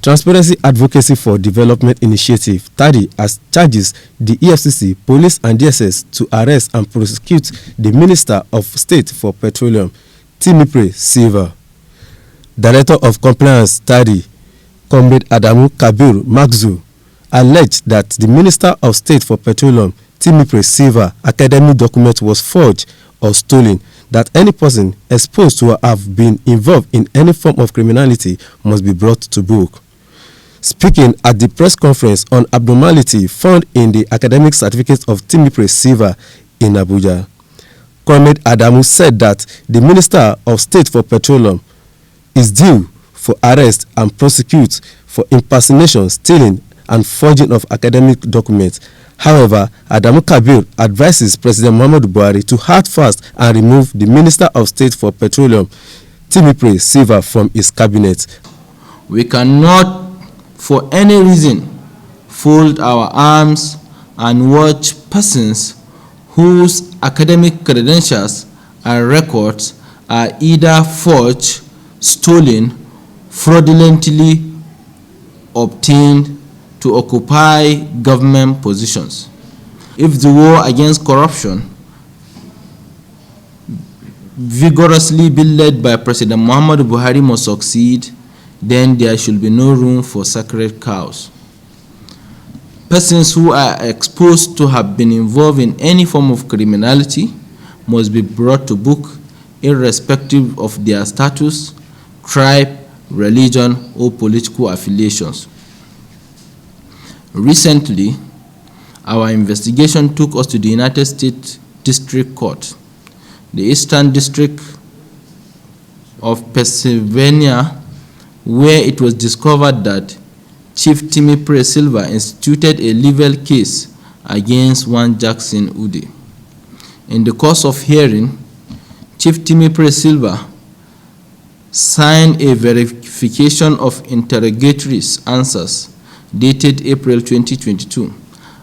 Transparency Advocacy for Development Initiative, TADI, has charges the EFCC, police and DSS to arrest and prosecute the Minister of State for Petroleum, Timipre, Sylva. Director of Compliance, TADI, Comrade Adamu Kabir Magzu, alleged that the Minister of State for Petroleum, Timipre, Sylva, academic document was forged or stolen, that any person exposed to have been involved in any form of criminality must be brought to book. Speaking at the press conference on abnormality found in the academic certificate of Timipre, Sylva in Abuja, Comrade Adamu said that the Minister of State for Petroleum is due for arrest and prosecute for impersonation, stealing, and forging of academic documents. However, Adamu Kabir advises President Muhammadu Buhari to act fast and remove the Minister of State for Petroleum, Timipre, Sylva, from his cabinet. We cannot, for any reason, fold our arms and watch persons whose academic credentials and records are either forged, stolen, fraudulently obtained to occupy government positions. If the war against corruption, vigorously being led by President Muhammadu Buhari, must succeed, then there should be no room for sacred cows. Persons who are exposed to have been involved in any form of criminality must be brought to book, irrespective of their status, tribe, religion, or political affiliations. Recently, our investigation took us to the United States District Court, the Eastern District of Pennsylvania, where it was discovered that Chief Timipre Sylva instituted a legal case against one Jackson Ude. In the course of hearing, Chief Timipre Sylva signed a verification of interrogatory answers dated April 2022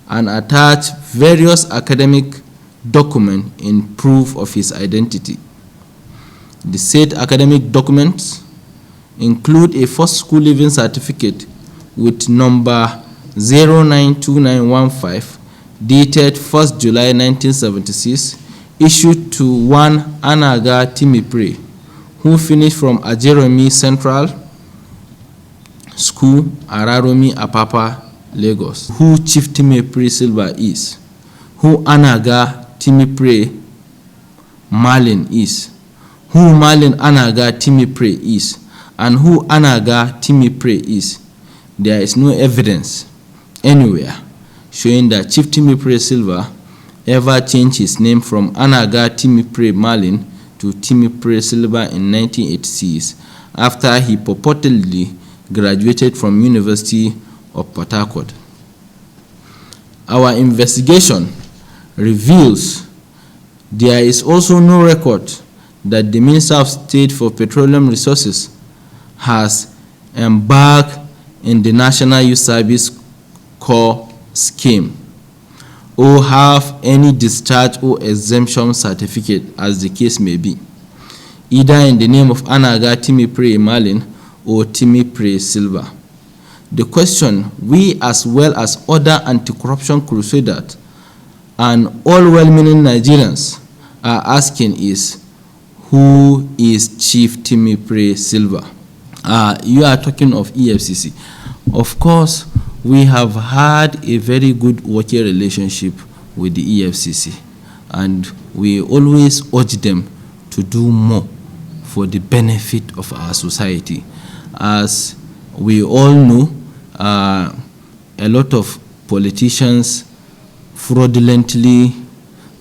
and attached various academic documents in proof of his identity. The said academic documents include a first school leaving certificate with number 092915 dated 1st July 1976, issued to one Anaga Timipre, who finished from Ajeromi Central School, Araromi, Apapa, Lagos. Who Chief Timipre Sylva is, who Anaga Timipre Malin is, who Malin Anaga Timipre is, and who Anaga Timipre is. There is no evidence anywhere showing that Chief Timipre Sylva ever changed his name from Anaga Timipre Malin to Timipre Sylva in 1986 after he purportedly graduated from University of Port Harcourt. Our investigation reveals there is also no record that the Minister of State for Petroleum Resources has embarked in the National Youth Service Corps scheme or have any discharge or exemption certificate, as the case may be, either in the name of Anaga Timipre Malin or Timipre Sylva. The question we, as well as other anti-corruption crusaders and all well-meaning Nigerians, are asking is, who is Chief Timipre Sylva? You are talking of EFCC. Of course, we have had a very good working relationship with the EFCC, and we always urge them to do more for the benefit of our society. As we all know, a lot of politicians fraudulently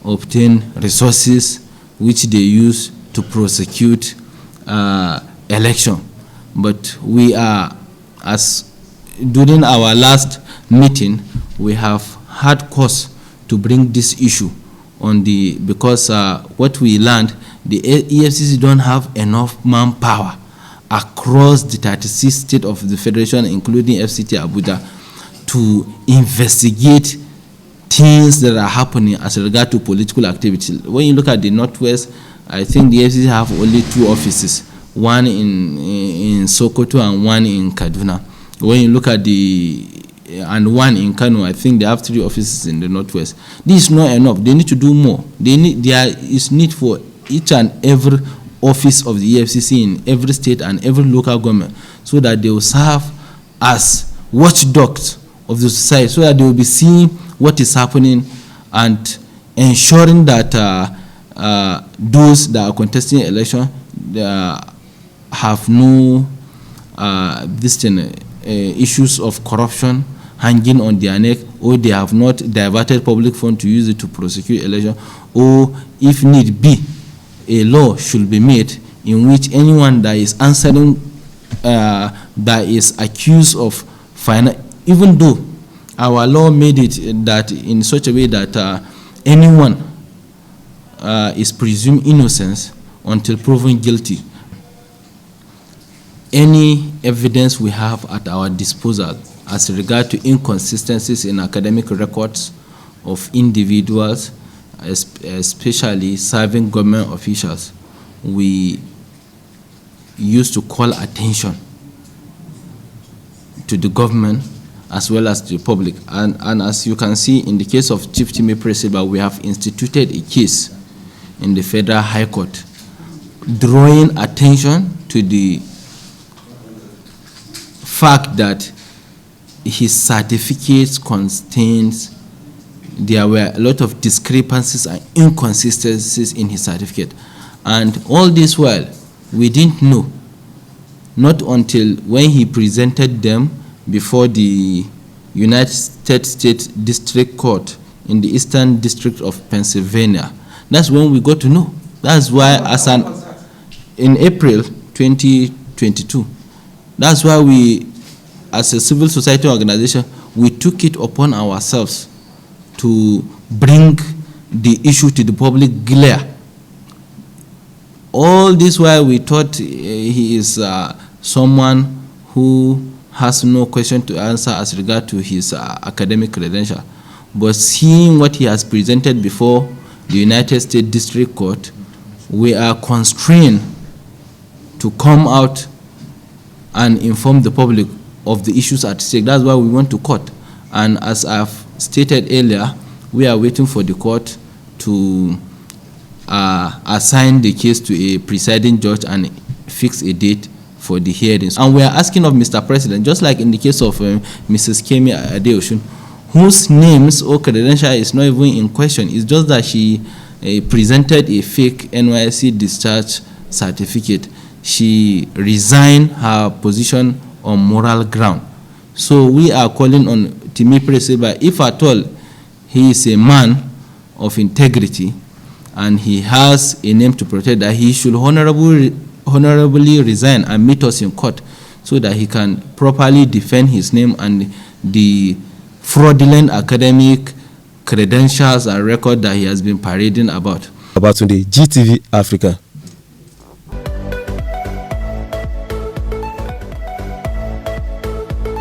obtain resources which they use to prosecute election. But we are, as during our last meeting, we have had cause to bring this issue on the, because what we learned, the EFCC don't have enough manpower across the 36 states of the Federation, including FCT Abuja, to investigate things that are happening as regard to political activity. When you look at the Northwest, I think the EFCC have only 2 offices, one in Sokoto and one in Kaduna. when you look at and one in Kano, I think they have 3 offices in the Northwest. This is not enough. They need to do more. There is need for each and every office of the EFCC in every state and every local government, so that they will serve as watchdogs of the society, so that they will be seeing what is happening and ensuring that those that are contesting election have no issues of corruption hanging on their neck, or they have not diverted public funds to use it to prosecute election, or if need be, a law should be made in which anyone that is answering, that is accused of even though our law made it that in such a way that anyone is presumed innocent until proven guilty. Any evidence we have at our disposal as regard to inconsistencies in academic records of individuals, especially serving government officials, we used to call attention to the government as well as to the public. And as you can see, in the case of Chief Timipre, we have instituted a case in the Federal High Court drawing attention to the fact that his certificates contains, there were a lot of discrepancies and inconsistencies in his certificate. And all this while, we didn't know, not until when he presented them before the United States District Court in the Eastern District of Pennsylvania. That's when we got to know. That's why in April 2022, that's why we, as a civil society organization, we took it upon ourselves to bring the issue to the public glare. All this while we thought he is someone who has no question to answer as regard to his academic credential. But seeing what he has presented before the United States District Court, we are constrained to come out and inform the public of the issues at stake. That's why we went to court. And as I've stated earlier, we are waiting for the court to assign the case to a presiding judge and fix a date for the hearings. And we are asking of Mr. President, just like in the case of Mrs. Kemi Adeosun, whose names or credential is not even in question. It's just that she presented a fake NYSC discharge certificate. She resigned her position on moral ground. So we are calling on Timipre Sylva, if at all he is a man of integrity and he has a name to protect, that he should honorably resign and meet us in court so that he can properly defend his name and the fraudulent academic credentials and record that he has been parading about. About today, GTV Africa.